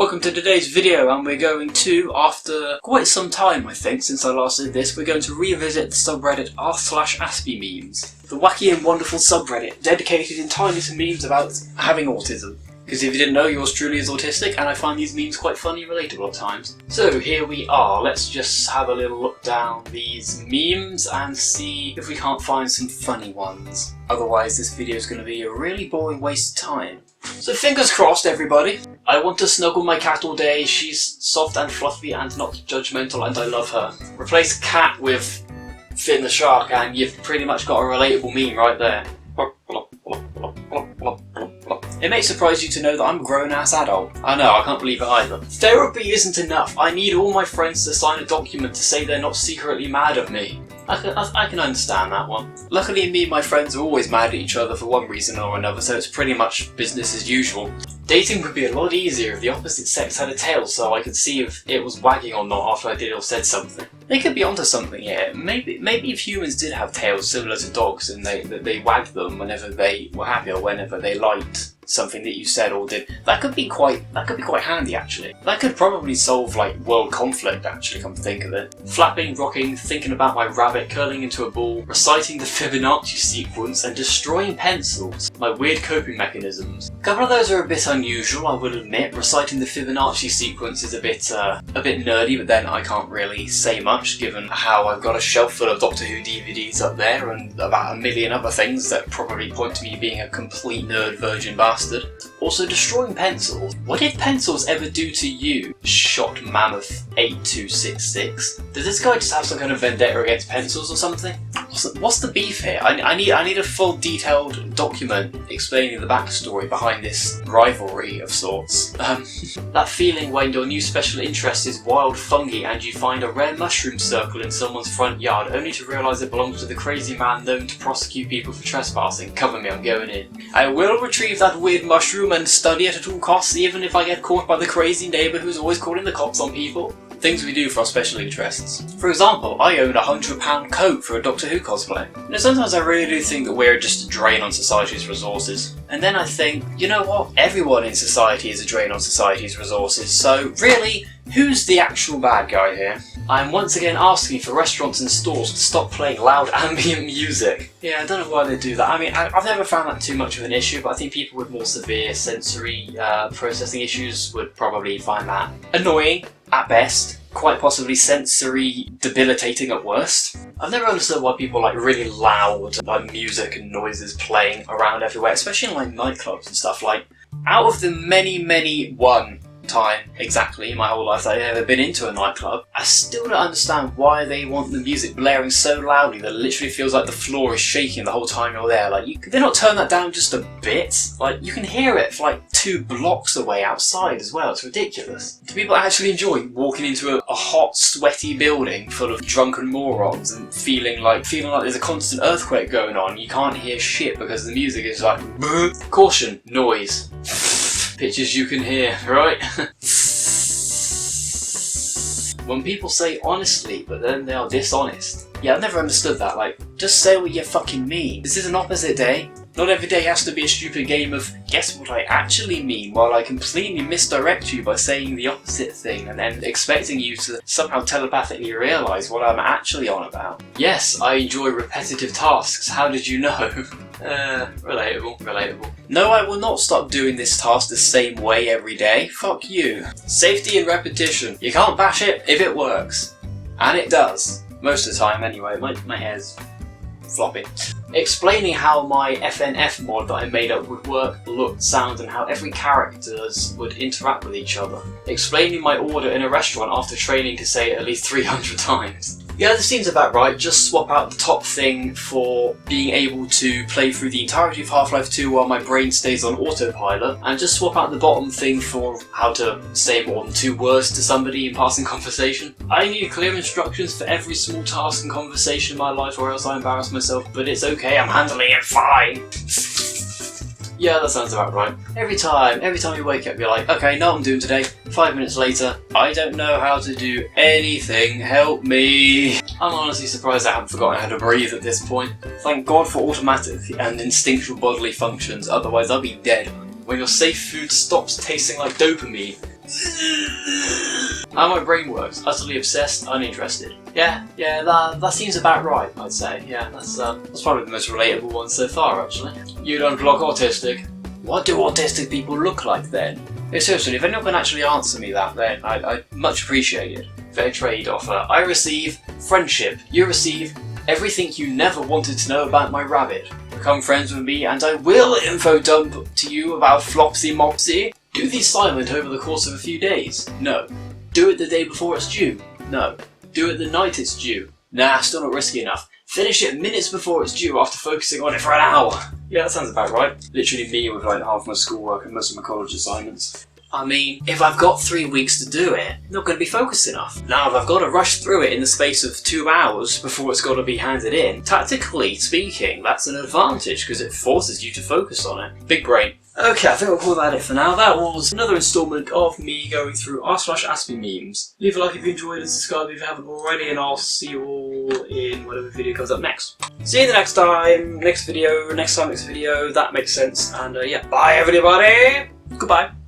Welcome to today's video, and we're going to, after quite some time I think since I last did this, we're going to revisit the subreddit r/Aspiememes, the wacky and wonderful subreddit dedicated entirely to memes about having autism. Because if you didn't know, yours truly is autistic, and I find these memes quite funny and relatable at times. So here we are, let's just have a little look down these memes and see if we can't find some funny ones. Otherwise this video is going to be a really boring waste of time. So fingers crossed everybody. I want to snuggle my cat all day, she's soft and fluffy and not judgmental and I love her. Replace cat with Finn the shark and you've pretty much got a relatable meme right there. It may surprise you to know that I'm a grown-ass adult. I know, I can't believe it either. Therapy isn't enough. I need all my friends to sign a document to say they're not secretly mad at me. I can understand that one. Luckily me and my friends are always mad at each other for one reason or another, so it's pretty much business as usual. Dating would be a lot easier if the opposite sex had a tail so I could see if it was wagging or not after I did or said something. They could be onto something here. Maybe if humans did have tails similar to dogs and they wagged them whenever they were happy or whenever they liked something that you said or did, that could be quite handy actually. That could probably solve like world conflict actually, come to think of it. Flapping, rocking, thinking about my rabbit, curling into a ball, reciting the Fibonacci sequence and destroying pencils. My weird coping mechanisms. A couple of those are a bit unusual, I will admit. Reciting the Fibonacci sequence is a bit nerdy, but then I can't really say much given how I've got a shelf full of Doctor Who DVDs up there and about a million other things that probably point to me being a complete nerd virgin bastard. Also, destroying pencils. What did pencils ever do to you? Shot Mammoth 8266. Does this guy just have some kind of vendetta against pencils or something? What's the beef here? I need a full detailed document explaining the backstory behind this rivalry of sorts. That feeling when your new special interest is wild fungi and you find a rare mushroom circle in someone's front yard only to realise it belongs to the crazy man known to prosecute people for trespassing. Cover me, I'm going in. I will retrieve that weird mushroom and study it at all costs, even if I get caught by the crazy neighbour who's always calling the cops on people. Things we do for our special interests. For example, I own a £100 coat for a Doctor Who cosplay. You know, sometimes I really do think that we're just a drain on society's resources. And then I think, you know what? Everyone in society is a drain on society's resources, so really, who's the actual bad guy here? I'm once again asking for restaurants and stores to stop playing loud ambient music. Yeah, I don't know why they do that. I mean, I've never found that too much of an issue, but I think people with more severe sensory processing issues would probably find that annoying at best, quite possibly sensory debilitating at worst. I've never understood why people like really loud like music and noises playing around everywhere, especially in like nightclubs and stuff. Like, out of the many one time exactly in my whole life that I've ever been into a nightclub, I still don't understand why they want the music blaring so loudly that it literally feels like the floor is shaking the whole time you're there. Like, could they not turn that down just a bit? Like, you can hear it for like 2 blocks away outside as well. It's ridiculous. Do people actually enjoy walking into a hot, sweaty building full of drunken morons and feeling like there's a constant earthquake going on? You can't hear shit because the music is like caution, noise. Pictures you can hear, right? When people say honestly, but then they are dishonest. Yeah, I've never understood that. Like, just say what you fucking mean. This is an opposite day. Not every day has to be a stupid game of guess what I actually mean while I completely misdirect you by saying the opposite thing and then expecting you to somehow telepathically realise what I'm actually on about. Yes, I enjoy repetitive tasks. How did you know? Relatable. No, I will not stop doing this task the same way every day. Fuck you. Safety and repetition. You can't bash it if it works. And it does. Most of the time anyway. My hair's floppy. Explaining how my FNF mod that I made up would work, look, sound, and how every characters would interact with each other. Explaining my order in a restaurant after training to say it at least 300 times. Yeah, this seems about right. Just swap out the top thing for being able to play through the entirety of Half-Life 2 while my brain stays on autopilot, and just swap out the bottom thing for how to say more than 2 words to somebody in passing conversation. I need clear instructions for every small task and conversation in my life or else I embarrass myself, but it's okay, I'm handling it fine. Yeah, that sounds about right. Every time you wake up, you're like, okay, know what I'm doing today. 5 minutes later, I don't know how to do anything, help me. I'm honestly surprised I haven't forgotten how to breathe at this point. Thank God for automatic and instinctual bodily functions, otherwise I'll be dead. When your safe food stops tasting like dopamine, How my brain works, utterly obsessed, uninterested. Yeah, that seems about right, I'd say. Yeah, that's probably the most relatable one so far, actually. You don't block autistic. What do autistic people look like then? Hey, seriously, if anyone can actually answer me that, then I'd much appreciate it. Fair trade offer. I receive friendship. You receive everything you never wanted to know about my rabbit. Become friends with me and I will info dump to you about Flopsy Mopsy. Do the assignment over the course of a few days. No. Do it the day before it's due. No. Do it the night it's due. Nah, still not risky enough. Finish it minutes before it's due after focusing on it for an hour. Yeah, that sounds about right. Literally me with like half my schoolwork and most of my college assignments. I mean, if I've got 3 weeks to do it, I'm not going to be focused enough. Now, if I've got to rush through it in the space of 2 hours before it's got to be handed in, tactically speaking, that's an advantage because it forces you to focus on it. Big brain. Okay, I think we'll call that it for now. That was another instalment of me going through r/Aspiememes. Leave a like if you enjoyed and subscribe if you haven't already, and I'll see you all in whatever video comes up next. See you the next time, next video, that makes sense, and yeah, bye everybody! Goodbye!